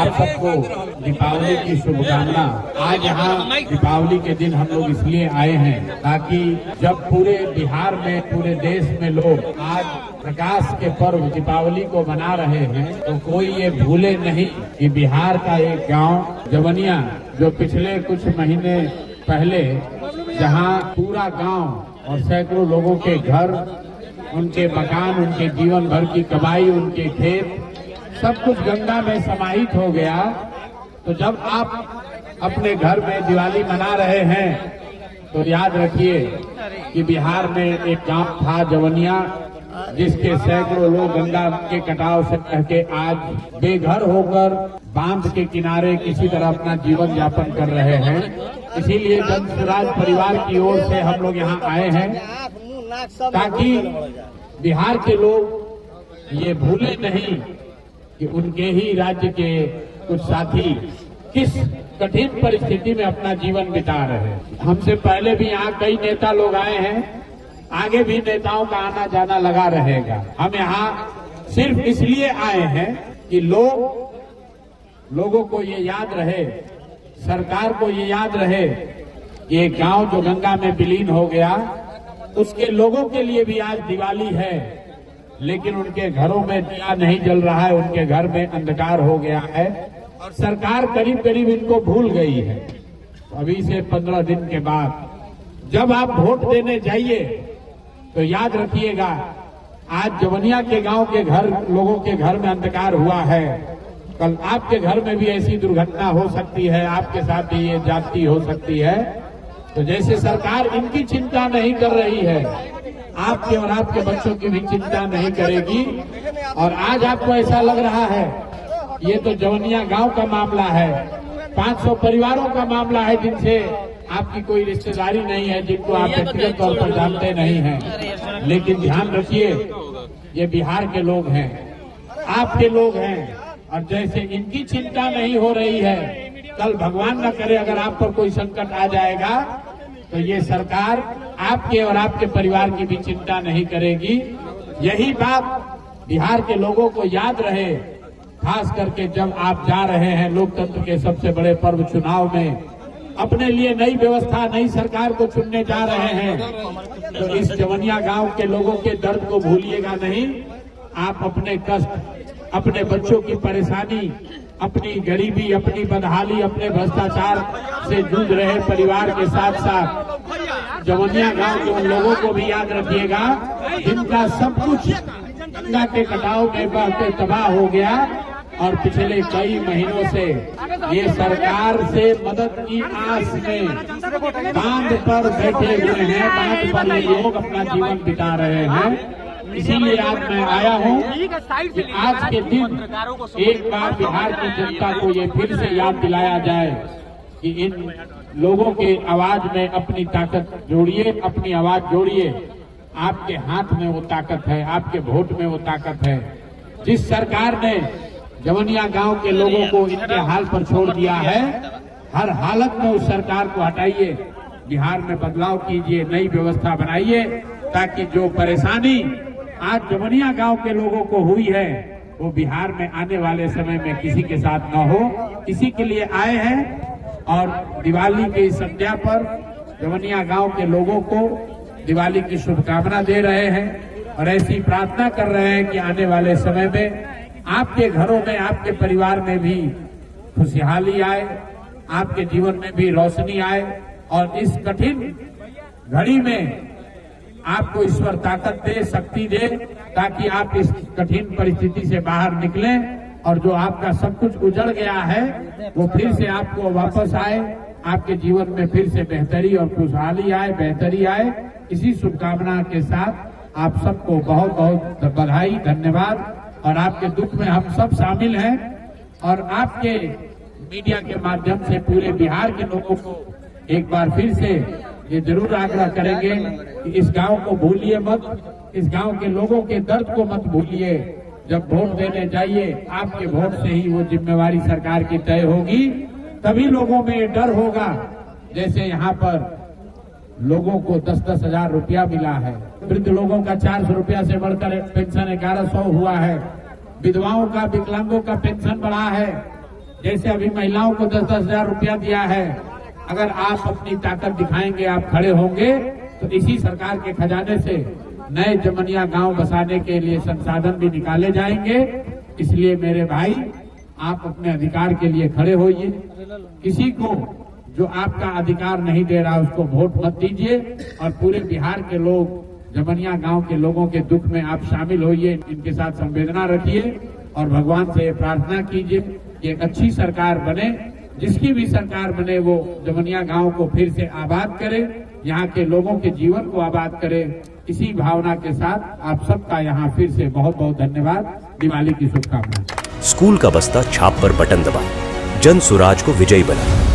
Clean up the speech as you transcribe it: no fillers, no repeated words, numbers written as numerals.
आप सबको दीपावली की शुभकामना। आज यहाँ दीपावली के दिन हम लोग इसलिए आए हैं ताकि जब पूरे बिहार में, पूरे देश में लोग आज प्रकाश के पर्व दीपावली को मना रहे हैं, तो कोई ये भूले नहीं कि बिहार का एक गांव जवनिया, जो पिछले कुछ महीने पहले जहां पूरा गांव और सैकड़ों लोगों के घर, उनके मकान, उनके जीवन भर की कमाई, उनके खेत, सब कुछ गंगा में समाहित हो गया। तो जब आप अपने घर में दिवाली मना रहे हैं तो याद रखिए कि बिहार में एक गांव था जवनिया, जिसके सैकड़ों लोग गंगा के कटाव से रह के आज बेघर होकर बांध के किनारे किसी तरह अपना जीवन यापन कर रहे हैं। इसीलिए जन स्वराज परिवार की ओर से हम लोग यहाँ आए हैं ताकि बिहार के लोग ये भूले नहीं कि उनके ही राज्य के कुछ साथी किस कठिन परिस्थिति में अपना जीवन बिता रहे हैं। हमसे पहले भी यहाँ कई नेता लोग आए हैं, आगे भी नेताओं का आना जाना लगा रहेगा। हम यहाँ सिर्फ इसलिए आए हैं कि लोगों को ये याद रहे, सरकार को ये याद रहे कि एक गांव जो गंगा में विलीन हो गया, उसके लोगों के लिए भी आज दिवाली है, लेकिन उनके घरों में दिया नहीं जल रहा है, उनके घर में अंधकार हो गया है और सरकार करीब करीब इनको भूल गई है। अभी से 15 दिन के बाद जब आप वोट देने जाइए तो याद रखिएगा, आज जवनिया के गांव के घर, लोगों के घर में अंधकार हुआ है, कल आपके घर में भी ऐसी दुर्घटना हो सकती है, आपके साथ भी ये जाति हो सकती है। तो जैसे सरकार इनकी चिंता नहीं कर रही है, आपके और आपके बच्चों की भी चिंता नहीं करेगी। और आज आपको ऐसा लग रहा है ये तो जवनिया गांव का मामला है, 500 परिवारों का मामला है जिनसे आपकी कोई रिश्तेदारी नहीं है, जिनको आप व्यक्तिगत तौर पर जानते नहीं हैं। लेकिन ध्यान रखिए, ये बिहार के लोग हैं, आपके लोग हैं, और जैसे इनकी चिंता नहीं हो रही है, कल भगवान न करे अगर आप पर कोई संकट आ जाएगा तो ये सरकार आपके और आपके परिवार की भी चिंता नहीं करेगी। यही बात बिहार के लोगों को याद रहे, खास करके जब आप जा रहे हैं लोकतंत्र के सबसे बड़े पर्व चुनाव में, अपने लिए नई व्यवस्था, नई सरकार को चुनने जा रहे हैं, तो इस जवनिया गांव के लोगों के दर्द को भूलिएगा नहीं। आप अपने कष्ट, अपने बच्चों की परेशानी, अपनी गरीबी, अपनी बदहाली, अपने भ्रष्टाचार से जूझ रहे परिवार के साथ साथ जवनिया गांव के उन लोगों को भी याद रखिएगा जिनका सब कुछ गंगा के कटाव में बह के तबाह हो गया और पिछले कई महीनों से ये सरकार से मदद की आस में बांध पर बैठे हुए हैं, बांध पर ये लोग अपना जीवन बिता रहे हैं। इसीलिए आज मैं आया हूँ कि आज के दिन एक बार बिहार की जनता को ये फिर से याद दिलाया जाए कि इन लोगों के आवाज में अपनी ताकत जोड़िए, अपनी आवाज जोड़िए। आपके हाथ में वो ताकत है, आपके वोट में वो ताकत है। जिस सरकार ने जवनिया गांव के लोगों को इनके हाल पर छोड़ दिया है, हर हालत में उस सरकार को हटाइए, बिहार में बदलाव कीजिए, नई व्यवस्था बनाइए, ताकि जो परेशानी आज जवनिया गांव के लोगों को हुई है वो बिहार में आने वाले समय में किसी के साथ न हो। इसी के लिए आए हैं और दिवाली की संध्या पर जवनिया गांव के लोगों को दिवाली की शुभकामना दे रहे हैं और ऐसी प्रार्थना कर रहे हैं कि आने वाले समय में आपके घरों में, आपके परिवार में भी खुशहाली आए, आपके जीवन में भी रोशनी आए और इस कठिन घड़ी में आपको ईश्वर ताकत दे, शक्ति दे, ताकि आप इस कठिन परिस्थिति से बाहर निकलें और जो आपका सब कुछ उजड़ गया है वो फिर से आपको वापस आए, आपके जीवन में फिर से बेहतरी और खुशहाली आए, बेहतरी आए। इसी शुभकामना के साथ आप सबको बहुत बहुत बधाई, धन्यवाद। और आपके दुख में हम सब शामिल हैं और आपके मीडिया के माध्यम से पूरे बिहार के लोगों को एक बार फिर से ये जरूर आग्रह करेंगे कि इस गांव को भूलिए मत, इस गांव के लोगों के दर्द को मत भूलिए। जब वोट देने जाइए, आपके वोट से ही वो जिम्मेवारी सरकार की तय होगी, तभी लोगों में ये डर होगा। जैसे यहाँ पर लोगों को 10-10 हजार रुपया मिला है, वृद्ध लोगों का 400 रुपया से बढ़कर पेंशन 1100 हुआ है, विधवाओं का, विकलांगों का पेंशन बढ़ा है, जैसे अभी महिलाओं को 10-10 हजार रुपया दिया है, अगर आप अपनी ताकत दिखाएंगे, आप खड़े होंगे, तो इसी सरकार के खजाने से नए जमनिया गांव बसाने के लिए संसाधन भी निकाले जाएंगे। इसलिए मेरे भाई, आप अपने अधिकार के लिए खड़े होइए। किसी को जो आपका अधिकार नहीं दे रहा उसको वोट मत दीजिए, और पूरे बिहार के लोग, जमनिया गांव के लोगों के दुख में आप शामिल होइए, इनके साथ संवेदना रखिए और भगवान से प्रार्थना कीजिए कि एक अच्छी सरकार बने। जिसकी भी सरकार बने वो जमनिया गांव को फिर से आबाद करे, यहाँ के लोगों के जीवन को आबाद करे। इसी भावना के साथ आप सबका यहाँ फिर से बहुत बहुत धन्यवाद। दिवाली की शुभकामनाएं। स्कूल का बस्ता छाप पर बटन दबाएं, जन सुराज को विजयी बनाएं।